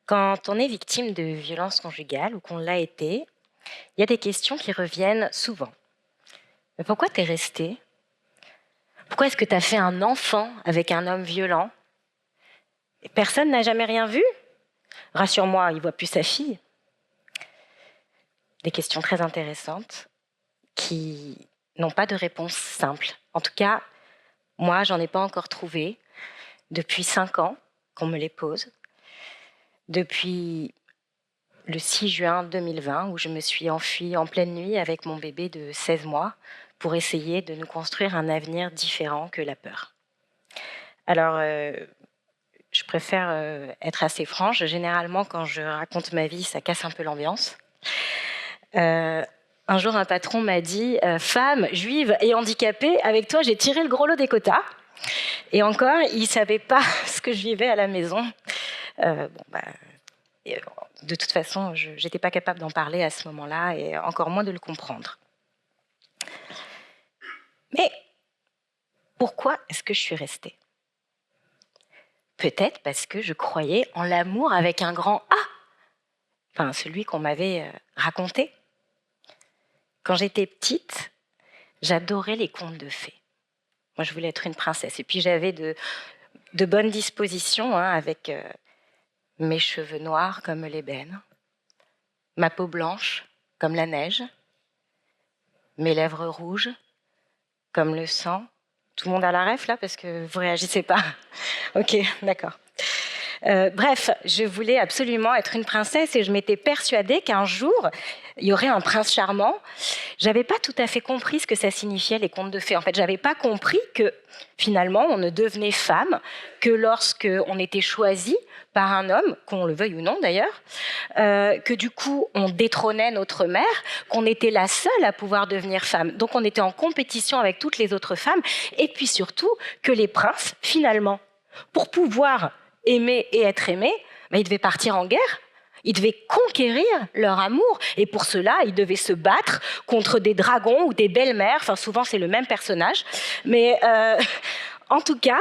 Quand on est victime de violences conjugales ou qu'on l'a été, il y a des questions qui reviennent souvent. Mais pourquoi t'es resté? Pourquoi est-ce que t'as fait un enfant avec un homme violent? Et personne n'a jamais rien vu? Rassure-moi, il voit plus sa fille. Des questions très intéressantes qui n'ont pas de réponse simple. En tout cas, moi, j'en ai pas encore trouvé depuis 5 ans qu'on me les pose. Depuis le 6 juin 2020, où je me suis enfuie en pleine nuit avec mon bébé de 16 mois pour essayer de nous construire un avenir différent que la peur. Alors, je préfère être assez franche. Généralement, quand je raconte ma vie, ça casse un peu l'ambiance. Un jour, un patron m'a dit « Femme, juive et handicapée, avec toi, j'ai tiré le gros lot des quotas. » Et encore, il ne savait pas ce que je vivais à la maison. De toute façon, je n'étais pas capable d'en parler à ce moment-là et encore moins de le comprendre. Mais pourquoi est-ce que je suis restée? Peut-être parce que je croyais en l'amour avec un grand A, enfin celui qu'on m'avait raconté. Quand j'étais petite, j'adorais les contes de fées. Moi, je voulais être une princesse. Et puis j'avais de bonnes dispositions, avec mes cheveux noirs comme l'ébène, ma peau blanche comme la neige, mes lèvres rouges comme le sang. Tout le monde a la ref là parce que vous réagissez pas. Ok, d'accord. Bref, je voulais absolument être une princesse et je m'étais persuadée qu'un jour, il y aurait un prince charmant. J'avais pas tout à fait compris ce que ça signifiait, les contes de fées. En fait, j'avais pas compris que finalement, on ne devenait femme que lorsque on était choisi par un homme, qu'on le veuille ou non d'ailleurs, que du coup, on détrônait notre mère, qu'on était la seule à pouvoir devenir femme. Donc, on était en compétition avec toutes les autres femmes, et puis surtout, que les princes, finalement, pour pouvoir aimer et être aimés, ils devaient partir en guerre. Ils devaient conquérir leur amour. Et pour cela, ils devaient se battre contre des dragons ou des belles-mères. Enfin, souvent, c'est le même personnage. Mais en tout cas,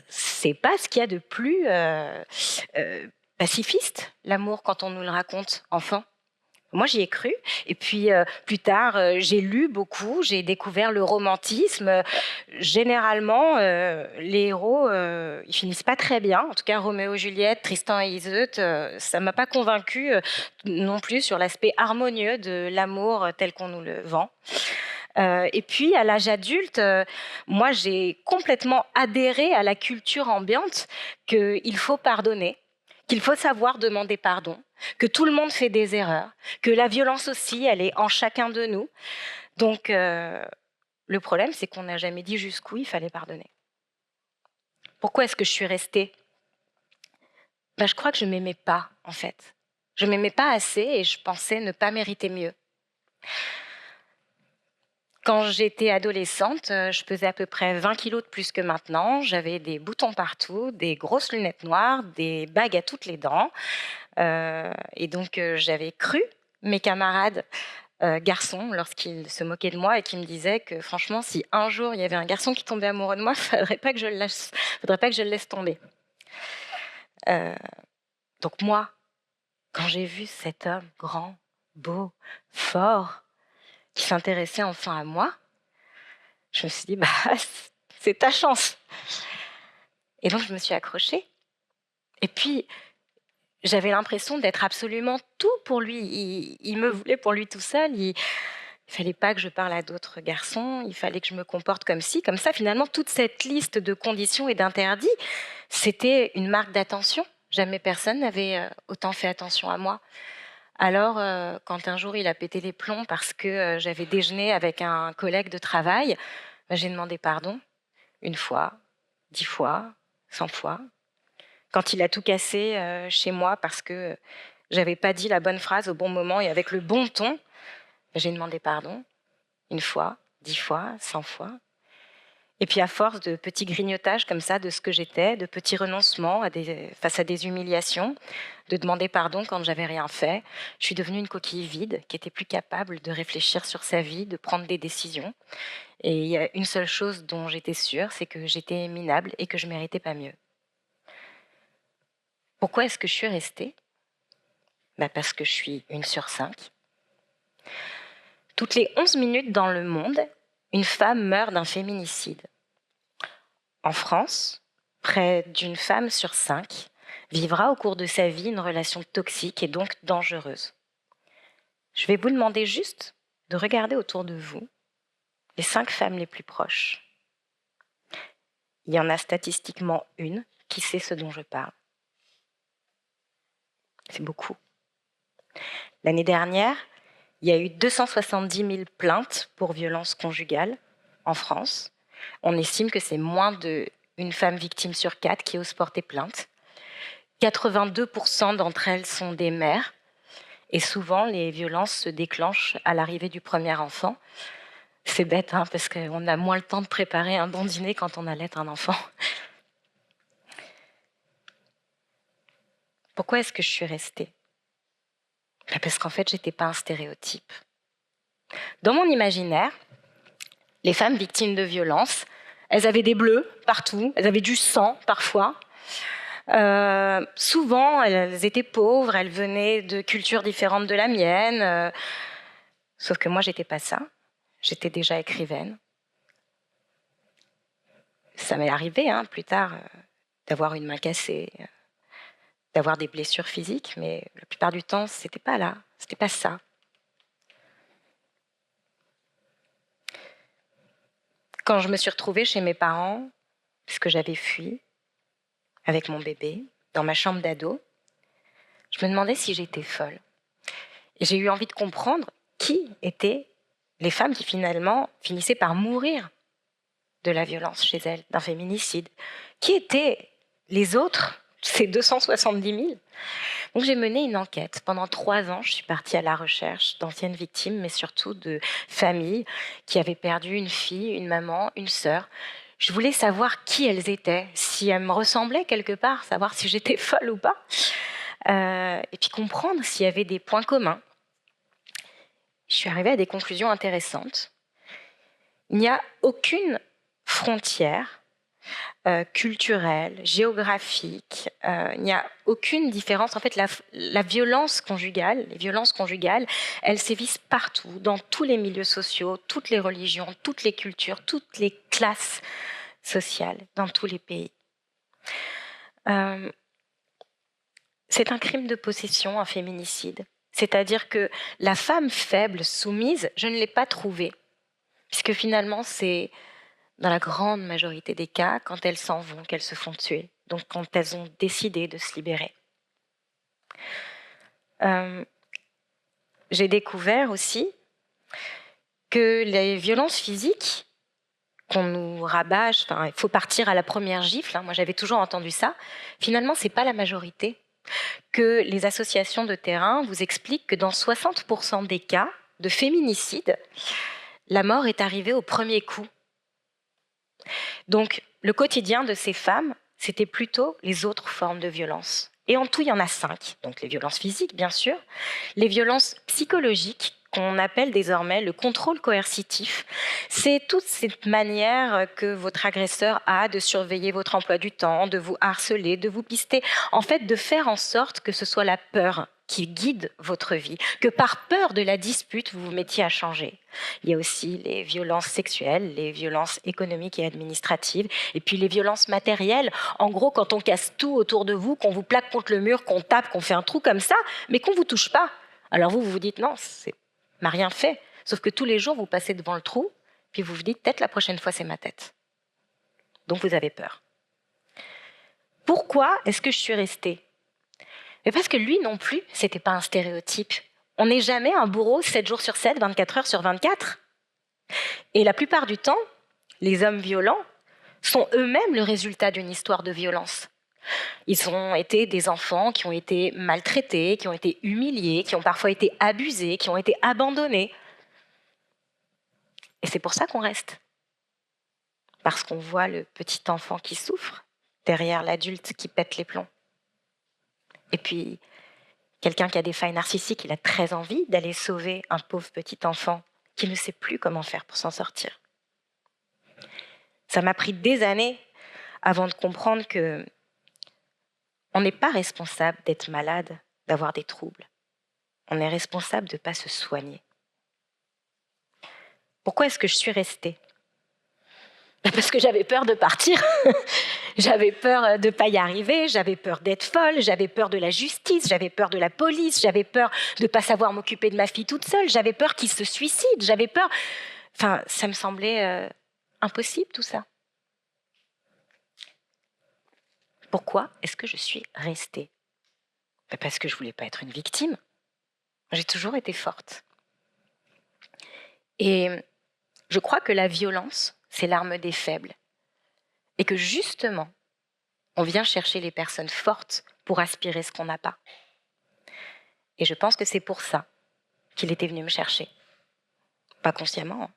c'est pas ce qu'il y a de plus pacifiste, l'amour, quand on nous le raconte enfant. Moi, j'y ai cru. Et puis, plus tard, j'ai lu beaucoup, j'ai découvert le romantisme. Généralement, les héros, ils finissent pas très bien. En tout cas, Roméo et Juliette, Tristan et Iseut, ça m'a pas convaincue non plus sur l'aspect harmonieux de l'amour tel qu'on nous le vend. Et puis, à l'âge adulte, moi, j'ai complètement adhéré à la culture ambiante qu'il faut pardonner, qu'il faut savoir demander pardon, que tout le monde fait des erreurs, que la violence aussi, elle est en chacun de nous. Donc, le problème, c'est qu'on n'a jamais dit jusqu'où il fallait pardonner. Pourquoi est-ce que je suis restée? Je crois que je ne m'aimais pas, en fait. Je ne m'aimais pas assez et je pensais ne pas mériter mieux. Quand j'étais adolescente, je pesais à peu près 20 kilos de plus que maintenant. J'avais des boutons partout, des grosses lunettes noires, des bagues à toutes les dents. Et donc, j'avais cru mes camarades garçons lorsqu'ils se moquaient de moi et qui me disaient que franchement, si un jour il y avait un garçon qui tombait amoureux de moi, il ne faudrait pas que je le laisse tomber. Donc moi, quand j'ai vu cet homme grand, beau, fort, qui s'intéressait enfin à moi, je me suis dit, c'est ta chance. Et donc, je me suis accrochée. Et puis, j'avais l'impression d'être absolument tout pour lui. Il me voulait pour lui tout seul. Il fallait pas que je parle à d'autres garçons. Il fallait que je me comporte comme ci, comme ça. Finalement, toute cette liste de conditions et d'interdits, c'était une marque d'attention. Jamais personne n'avait autant fait attention à moi. Alors, quand un jour il a pété les plombs parce que j'avais déjeuné avec un collègue de travail, j'ai demandé pardon 1 fois, 10 fois, 100 fois. Quand il a tout cassé chez moi parce que j'avais pas dit la bonne phrase au bon moment et avec le bon ton, j'ai demandé pardon 1 fois, 10 fois, 100 fois. Et puis à force de petits grignotages comme ça de ce que j'étais, de petits renoncements face à des humiliations, de demander pardon quand j'avais rien fait, je suis devenue une coquille vide qui était plus capable de réfléchir sur sa vie, de prendre des décisions. Et il y a une seule chose dont j'étais sûre, c'est que j'étais minable et que je méritais pas mieux. Pourquoi est-ce que je suis restée? Parce que je suis 1 sur 5. Toutes les 11 minutes dans le monde, une femme meurt d'un féminicide. En France, près d'1 femme sur 5 vivra au cours de sa vie une relation toxique et donc dangereuse. Je vais vous demander juste de regarder autour de vous les 5 femmes les plus proches. Il y en a statistiquement 1 qui sait ce dont je parle. C'est beaucoup. L'année dernière, il y a eu 270 000 plaintes pour violences conjugales en France. On estime que c'est moins d'1 femme victime sur 4 qui ose porter plainte. 82% d'entre elles sont des mères. Et souvent, les violences se déclenchent à l'arrivée du premier enfant. C'est bête, hein, parce qu'on a moins le temps de préparer un bon dîner quand on allaite un enfant. Pourquoi est-ce que je suis restée? Parce qu'en fait, j'étais pas un stéréotype. Dans mon imaginaire, les femmes victimes de violences, elles avaient des bleus partout, elles avaient du sang parfois. Souvent, elles étaient pauvres, elles venaient de cultures différentes de la mienne. Sauf que moi, j'étais pas ça. J'étais déjà écrivaine. Ça m'est arrivé, hein, plus tard, d'avoir une main cassée, d'avoir des blessures physiques, mais la plupart du temps, c'était pas là, c'était pas ça. Quand je me suis retrouvée chez mes parents, puisque j'avais fui, avec mon bébé, dans ma chambre d'ado, je me demandais si j'étais folle. Et j'ai eu envie de comprendre qui étaient les femmes qui finalement finissaient par mourir de la violence chez elles, d'un féminicide. Qui étaient les autres, ces 270 000? Donc j'ai mené une enquête. Pendant 3 ans, je suis partie à la recherche d'anciennes victimes, mais surtout de familles qui avaient perdu une fille, une maman, une sœur. Je voulais savoir qui elles étaient, si elles me ressemblaient quelque part, savoir si j'étais folle ou pas, et puis comprendre s'il y avait des points communs. Je suis arrivée à des conclusions intéressantes. Il n'y a aucune frontière culturelle, géographique, il n'y a aucune différence. En fait, la violence conjugale, les violences conjugales, elles sévissent partout, dans tous les milieux sociaux, toutes les religions, toutes les cultures, toutes les classes sociales, dans tous les pays. C'est un crime de possession, un féminicide. C'est-à-dire que la femme faible, soumise, je ne l'ai pas trouvée. Puisque finalement, c'est dans la grande majorité des cas, quand elles s'en vont, qu'elles se font tuer. Donc quand elles ont décidé de se libérer. J'ai découvert aussi que les violences physiques qu'on nous rabâche, il faut partir à la première gifle, hein, moi j'avais toujours entendu ça, finalement c'est pas la majorité. Que les associations de terrain vous expliquent que dans 60% des cas de féminicide, la mort est arrivée au premier coup. Donc, le quotidien de ces femmes, c'était plutôt les autres formes de violence. Et en tout, il y en a 5. Donc, les violences physiques, bien sûr, les violences psychologiques, qu'on appelle désormais le contrôle coercitif. C'est toute cette manière que votre agresseur a de surveiller votre emploi du temps, de vous harceler, de vous pister, en fait, de faire en sorte que ce soit la peur qui guide votre vie, que par peur de la dispute, vous vous mettiez à changer. Il y a aussi les violences sexuelles, les violences économiques et administratives, et puis les violences matérielles. En gros, quand on casse tout autour de vous, qu'on vous plaque contre le mur, qu'on tape, qu'on fait un trou comme ça, mais qu'on ne vous touche pas. Alors vous vous dites, non, c'est m'a rien fait. Sauf que tous les jours, vous passez devant le trou, puis vous vous dites, peut-être la prochaine fois, c'est ma tête. Donc vous avez peur. Pourquoi est-ce que je suis restée? Mais parce que lui non plus, c'était pas un stéréotype. On n'est jamais un bourreau 7 jours sur 7, 24 heures sur 24. Et la plupart du temps, les hommes violents sont eux-mêmes le résultat d'une histoire de violence. Ils ont été des enfants qui ont été maltraités, qui ont été humiliés, qui ont parfois été abusés, qui ont été abandonnés. Et c'est pour ça qu'on reste. Parce qu'on voit le petit enfant qui souffre derrière l'adulte qui pète les plombs. Et puis, quelqu'un qui a des failles narcissiques, il a très envie d'aller sauver un pauvre petit enfant qui ne sait plus comment faire pour s'en sortir. Ça m'a pris des années avant de comprendre que On n'est pas responsable d'être malade, d'avoir des troubles. On est responsable de ne pas se soigner. Pourquoi est-ce que je suis restée ? Parce que j'avais peur de partir, j'avais peur de ne pas y arriver, j'avais peur d'être folle, j'avais peur de la justice, j'avais peur de la police, j'avais peur de ne pas savoir m'occuper de ma fille toute seule, j'avais peur qu'il se suicide, j'avais peur... Enfin, ça me semblait impossible tout ça. Pourquoi est-ce que je suis restée ? Parce que je ne voulais pas être une victime. J'ai toujours été forte. Et je crois que la violence, c'est l'arme des faibles. Et que justement, on vient chercher les personnes fortes pour aspirer ce qu'on n'a pas. Et je pense que c'est pour ça qu'il était venu me chercher. Pas consciemment.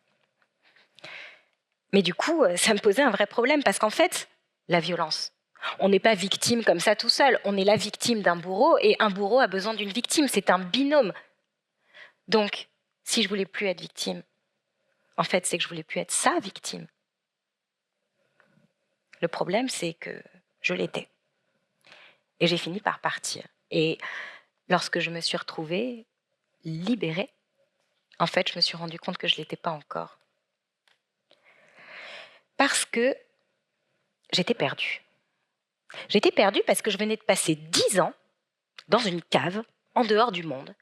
Mais du coup, ça me posait un vrai problème parce qu'en fait, la violence, on n'est pas victime comme ça tout seul. On est la victime d'un bourreau et un bourreau a besoin d'une victime. C'est un binôme. Donc, si je voulais plus être victime, en fait, c'est que je voulais plus être sa victime. Le problème, c'est que je l'étais. Et j'ai fini par partir. Et lorsque je me suis retrouvée libérée, en fait, je me suis rendu compte que je ne l'étais pas encore. Parce que j'étais perdue. J'étais perdue parce que je venais de passer 10 ans dans une cave, en dehors du monde,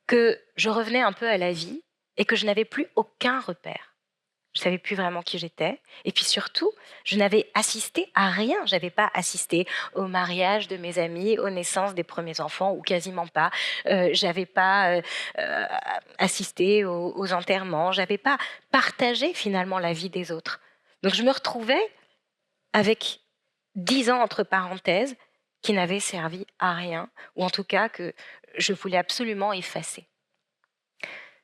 que je revenais un peu à la vie et que je n'avais plus aucun repère. Je ne savais plus vraiment qui j'étais. Et puis surtout, je n'avais assisté à rien. Je n'avais pas assisté au mariage de mes amis, aux naissances des premiers enfants, ou quasiment pas. Je n'avais pas assisté aux enterrements. Je n'avais pas partagé finalement la vie des autres. Donc je me retrouvais avec 10 ans entre parenthèses qui n'avaient servi à rien, ou en tout cas que je voulais absolument effacer.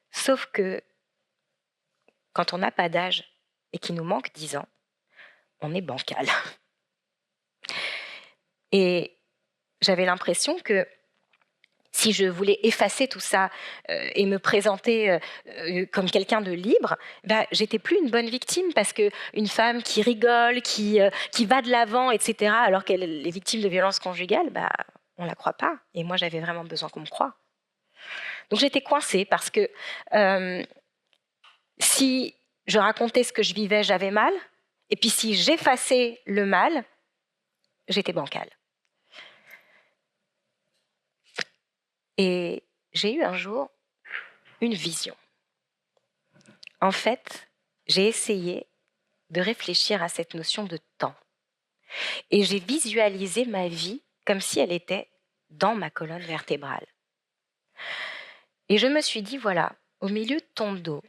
Sauf que quand on n'a pas d'âge et qu'il nous manque 10 ans, on est bancal. Et j'avais l'impression que si je voulais effacer tout ça et me présenter comme quelqu'un de libre, j'étais plus une bonne victime parce qu'une femme qui rigole, qui va de l'avant, etc., alors qu'elle est victime de violences conjugales, on ne la croit pas. Et moi, j'avais vraiment besoin qu'on me croie. Donc j'étais coincée parce que si je racontais ce que je vivais, j'avais mal. Et puis si j'effaçais le mal, j'étais bancale. Et j'ai eu un jour une vision. En fait, j'ai essayé de réfléchir à cette notion de temps. Et j'ai visualisé ma vie comme si elle était dans ma colonne vertébrale. Et je me suis dit, voilà, au milieu de ton dos,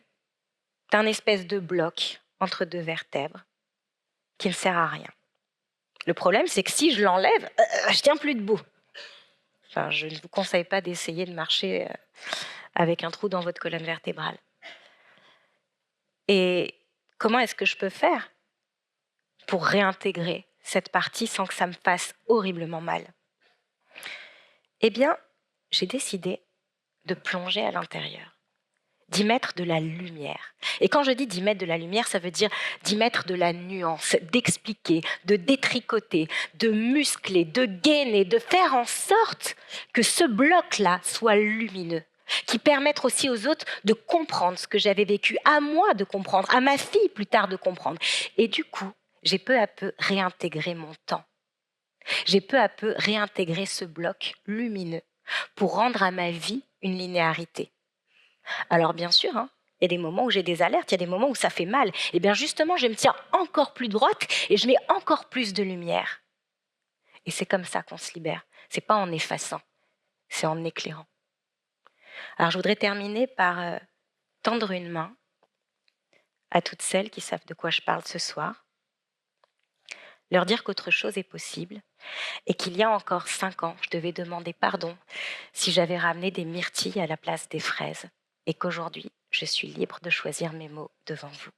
t'as un espèce de bloc entre deux vertèbres qui ne sert à rien. Le problème, c'est que si je l'enlève, je tiens plus debout. Enfin, je ne vous conseille pas d'essayer de marcher avec un trou dans votre colonne vertébrale. Et comment est-ce que je peux faire pour réintégrer cette partie sans que ça me fasse horriblement mal ? Eh bien, j'ai décidé de plonger à l'intérieur, d'y mettre de la lumière. Et quand je dis d'y mettre de la lumière, ça veut dire d'y mettre de la nuance, d'expliquer, de détricoter, de muscler, de gainer, de faire en sorte que ce bloc-là soit lumineux, qui permette aussi aux autres de comprendre ce que j'avais vécu, à moi de comprendre, à ma fille plus tard de comprendre. Et du coup, j'ai peu à peu réintégré mon temps. J'ai peu à peu réintégré ce bloc lumineux pour rendre à ma vie une linéarité. Alors bien sûr, il y a des moments où j'ai des alertes, il y a des moments où ça fait mal. Et bien justement, je me tiens encore plus droite et je mets encore plus de lumière. Et c'est comme ça qu'on se libère. C'est pas en effaçant, c'est en éclairant. Alors je voudrais terminer par tendre une main à toutes celles qui savent de quoi je parle ce soir, leur dire qu'autre chose est possible et qu'il y a encore 5 ans, je devais demander pardon si j'avais ramené des myrtilles à la place des fraises et qu'aujourd'hui, je suis libre de choisir mes mots devant vous.